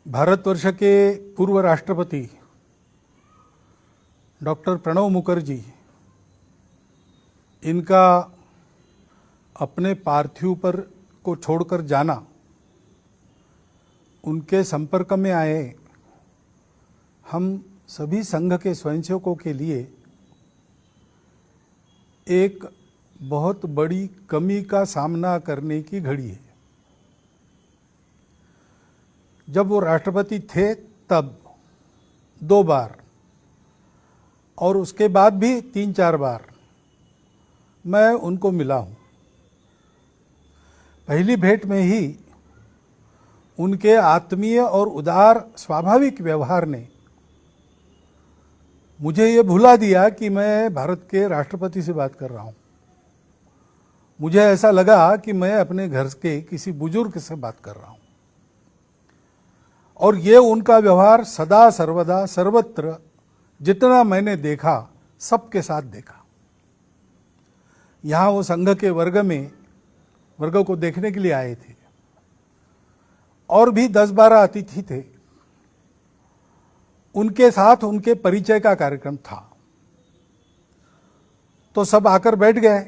भारतवर्ष के पूर्व राष्ट्रपति डॉक्टर प्रणब मुखर्जी, इनका अपने पार्थिव पर को छोड़कर जाना, उनके संपर्क में आए हम सभी संघ के स्वयंसेवकों के लिए एक बहुत बड़ी कमी का सामना करने की घड़ी है। जब वो राष्ट्रपति थे तब 2 बार और उसके बाद भी 3-4 बार मैं उनको मिला हूँ। पहली भेंट में ही उनके आत्मीय और उदार स्वाभाविक व्यवहार ने मुझे ये भुला दिया कि मैं भारत के राष्ट्रपति से बात कर रहा हूँ। मुझे ऐसा लगा कि मैं अपने घर के किसी बुजुर्ग से बात कर रहा हूँ। और ये उनका व्यवहार सदा सर्वदा सर्वत्र जितना मैंने देखा, सबके साथ देखा। यहाँ वो संघ के वर्ग को देखने के लिए आए थे और भी 10-12 अतिथि थे। उनके साथ उनके परिचय का कार्यक्रम था, तो सब आकर बैठ गए।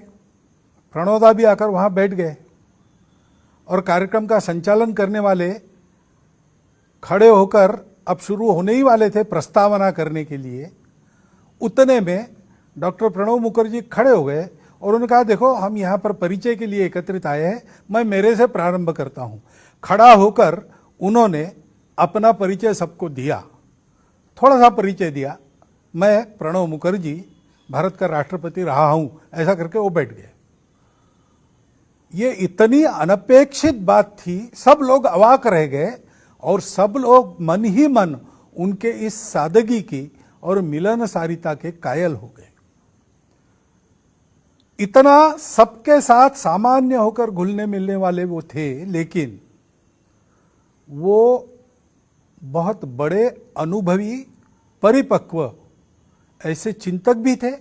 प्रणोदा भी आकर वहाँ बैठ गए और कार्यक्रम का संचालन करने वाले खड़े होकर अब शुरू होने ही वाले थे प्रस्तावना करने के लिए। उतने में डॉक्टर प्रणब मुखर्जी खड़े हो गए और उन्होंने कहा, देखो हम यहाँ पर परिचय के लिए एकत्रित आए हैं, मैं मेरे से प्रारंभ करता हूँ। खड़ा होकर उन्होंने अपना परिचय सबको दिया, थोड़ा सा परिचय दिया, मैं प्रणब मुखर्जी भारत का राष्ट्रपति रहा हूँ, ऐसा करके वो बैठ गए। ये इतनी अनपेक्षित बात थी, सब लोग अवाक रह गए और सब लोग मन ही मन उनके इस सादगी की और मिलनसारिता के कायल हो गए। इतना सबके साथ सामान्य होकर घुलने मिलने वाले वो थे, लेकिन वो बहुत बड़े अनुभवी, परिपक्व ऐसे चिंतक भी थे।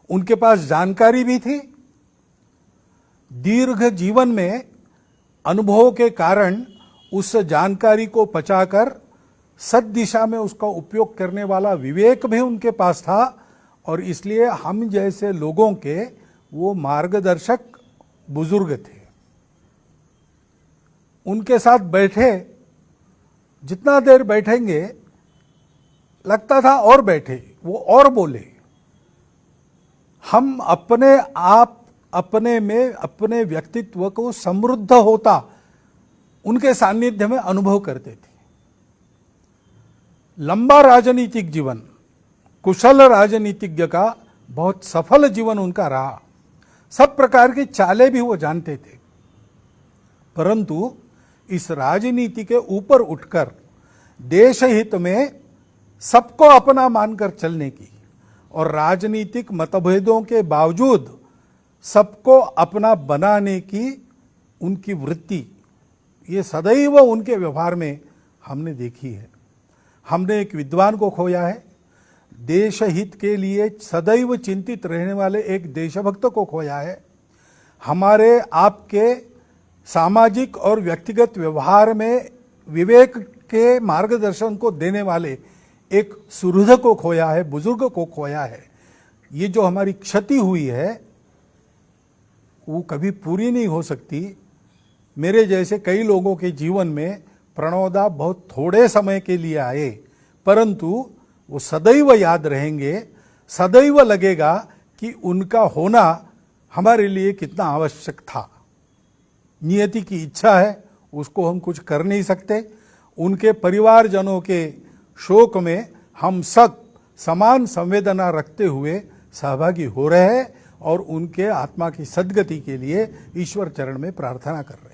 उनके पास जानकारी भी थी। दीर्घ जीवन में अनुभवों के कारण उस जानकारी को पचाकर सद दिशा में उसका उपयोग करने वाला विवेक भी उनके पास था और इसलिए हम जैसे लोगों के वो मार्गदर्शक बुजुर्ग थे। उनके साथ बैठे, जितना देर बैठेंगे लगता था और बैठे, वो और बोले। हम अपने आप अपने में अपने व्यक्तित्व को समृद्ध होता उनके सानिध्य में अनुभव करते थे। लंबा राजनीतिक जीवन, कुशल राजनीतिज्ञ का बहुत सफल जीवन उनका रहा। सब प्रकार की चालें भी वो जानते थे, परंतु इस राजनीति के ऊपर उठकर देश हित में सबको अपना मानकर चलने की और राजनीतिक मतभेदों के बावजूद सबको अपना बनाने की उनकी वृत्ति, ये सदैव उनके व्यवहार में हमने देखी है। हमने एक विद्वान को खोया है, देश हित के लिए सदैव चिंतित रहने वाले एक देशभक्त को खोया है। हमारे आपके सामाजिक और व्यक्तिगत व्यवहार में विवेक के मार्गदर्शन को देने वाले एक सुहृद को खोया है, बुजुर्ग को खोया है। ये जो हमारी क्षति हुई है वो कभी पूरी नहीं हो सकती। मेरे जैसे कई लोगों के जीवन में प्रणोदा बहुत थोड़े समय के लिए आए, परंतु वो सदैव याद रहेंगे। सदैव लगेगा कि उनका होना हमारे लिए कितना आवश्यक था। नियति की इच्छा है, उसको हम कुछ कर नहीं सकते। उनके परिवारजनों के शोक में हम सब समान संवेदना रखते हुए सहभागी हो रहे हैं और उनके आत्मा की सद्गति के लिए ईश्वर चरण में प्रार्थना कर रहे हैं।